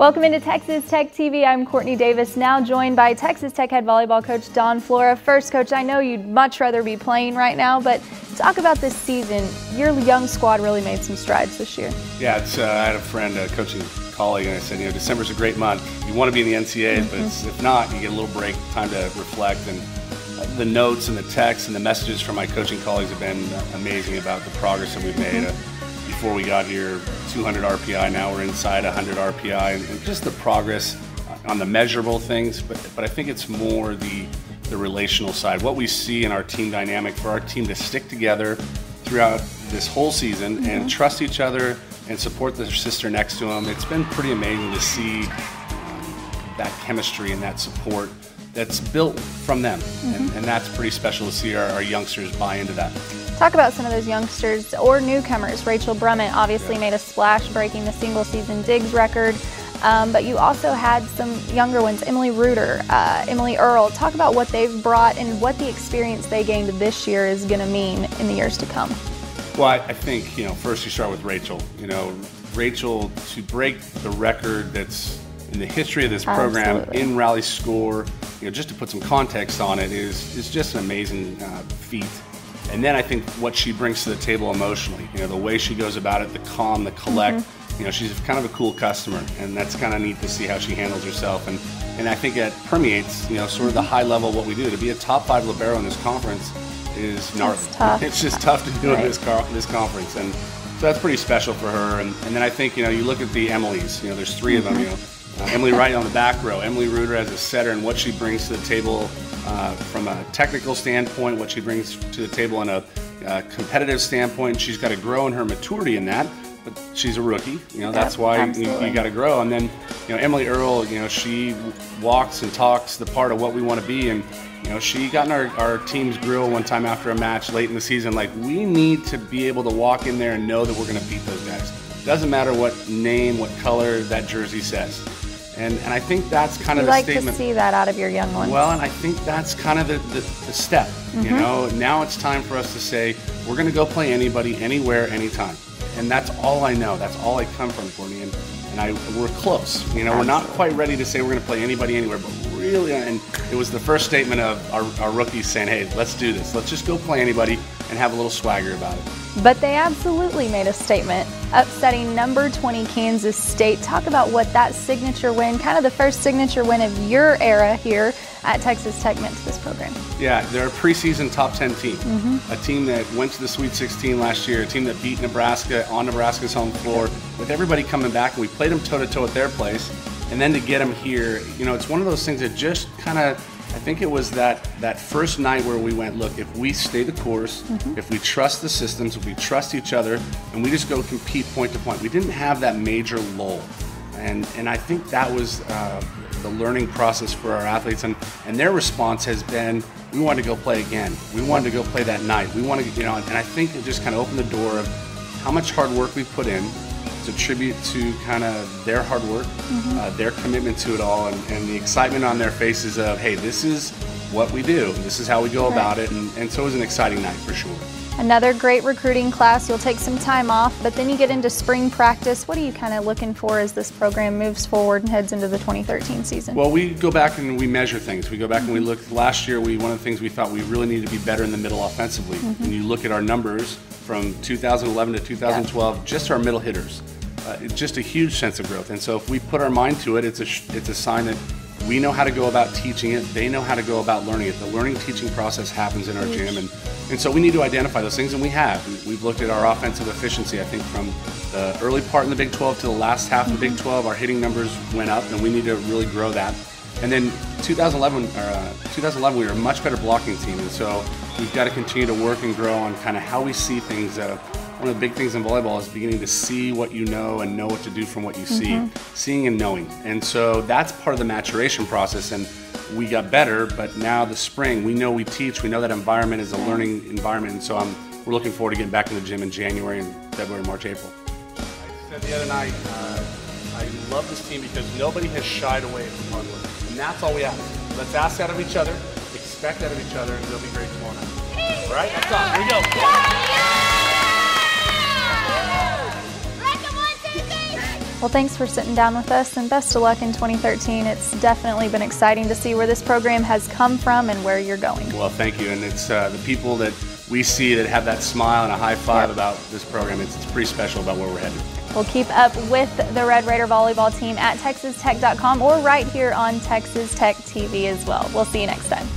Welcome into Texas Tech TV. I'm Courtney Davis, now joined by Texas Tech head volleyball coach Don Flora. First, Coach, I know you'd much rather be playing right now, but talk about this season. Your young squad really made some strides this year. Yeah, I had a friend, a coaching colleague, and I said, December's a great month. You want to be in the NCAAs, but if not, you get a little break, time to reflect. And the notes and the texts and the messages from my coaching colleagues have been amazing about the progress that we've made. Before we got here, 200 RPI, now we're inside 100 RPI, and just the progress on the measurable things, but I think it's more the relational side. What we see in our team dynamic, for our team to stick together throughout this whole season and trust each other and support their sister next to them, it's been pretty amazing to see that chemistry and that support that's built from them, and that's pretty special to see our youngsters buy into that. Talk about some of those youngsters or newcomers. Rachel Brummett obviously made a splash breaking the single season digs record, but you also had some younger ones, Emily Reuter, Emily Earl. Talk about what they've brought and what the experience they gained this year is going to mean in the years to come. Well, I think, first you start with Rachel. Rachel, to break the record that's in the history of this program in rally score, just to put some context on it, is just an amazing feat. And then I think what she brings to the table emotionally, the way she goes about it, the calm, the collect, she's kind of a cool customer, and that's kind of neat to see how she handles herself. And I think it permeates, sort of the high level of what we do. To be a top 5 libero in this conference is gnarly. It's just tough to do in this conference. And so that's pretty special for her. And then I think, you look at the Emilys, there's 3 of them, Emily right on the back row, Emily Reuter as a setter, and what she brings to the table from a technical standpoint, what she brings to the table in a competitive standpoint. She's got to grow in her maturity in that, but she's a rookie. That's why you got to grow. And then, Emily Earl, she walks and talks the part of what we want to be. And, she got in our team's grill one time after a match late in the season, like, we need to be able to walk in there and know that we're going to beat those guys. Doesn't matter what name, what color that jersey says. And I think that's kind of the statement. You like to see that out of your young ones. Well, and I think that's kind of the step. Now it's time for us to say, we're going to go play anybody, anywhere, anytime. And that's all I know. That's all I come from, Courtney. And we're close. We're not quite ready to say we're going to play anybody, anywhere, but really, and it was the first statement of our rookies saying, hey, let's do this. Let's just go play anybody and have a little swagger about it. But they absolutely made a statement, upsetting number 20 Kansas State. Talk about what that signature win, kind of the first signature win of your era here at Texas Tech, meant to this program. Yeah, they're a preseason top 10 team. A team that went to the Sweet 16 last year, a team that beat Nebraska on Nebraska's home floor, with everybody coming back, and we played them toe-to-toe at their place. And then to get them here, it's one of those things that just kind of, I think it was that first night where we went, look, if we stay the course, if we trust the systems, if we trust each other, and we just go compete point to point. We didn't have that major lull. And I think that was the learning process for our athletes. And their response has been, we wanted to go play again. We wanted to go play that night. We wanted to, and I think it just kind of opened the door of how much hard work we put in. It's a tribute to kind of their hard work, their commitment to it all, and the excitement on their faces of, hey, this is what we do, this is how we go about it, and so it was an exciting night for sure. Another great recruiting class. You'll take some time off, but then you get into spring practice. What are you kind of looking for as this program moves forward and heads into the 2013 season? Well, we go back and we measure things. We go back and we look. Last year, one of the things we thought we really needed to be better in the middle offensively. When you look at our numbers from 2011 to 2012, just our middle hitters. It's just a huge sense of growth. And so if we put our mind to it, it's a sign that we know how to go about teaching it. They know how to go about learning it. The learning teaching process happens in our gym. And so we need to identify those things, and we have. We've looked at our offensive efficiency. I think from the early part in the Big 12 to the last half of the Big 12, our hitting numbers went up, and we need to really grow that. And then 2011, we were a much better blocking team. And so we've got to continue to work and grow on kind of how we see things. One of the big things in volleyball is beginning to see what you know and know what to do from what you see, seeing and knowing. And so that's part of the maturation process, and we got better, but now the spring, we know we teach, we know that environment is a learning environment, and so we're looking forward to getting back in the gym in January and February, March, April. I said the other night, I love this team because nobody has shied away from hard work, and that's all we ask. Let's ask out of each other, expect out of each other, and it'll be great tomorrow night. All right, that's all. Here we go. Well, thanks for sitting down with us, and best of luck in 2013. It's definitely been exciting to see where this program has come from and where you're going. Well, thank you. And it's the people that we see that have that smile and a high five about this program. It's pretty special about where we're headed. We'll keep up with the Red Raider volleyball team at TexasTech.com or right here on Texas Tech TV as well. We'll see you next time.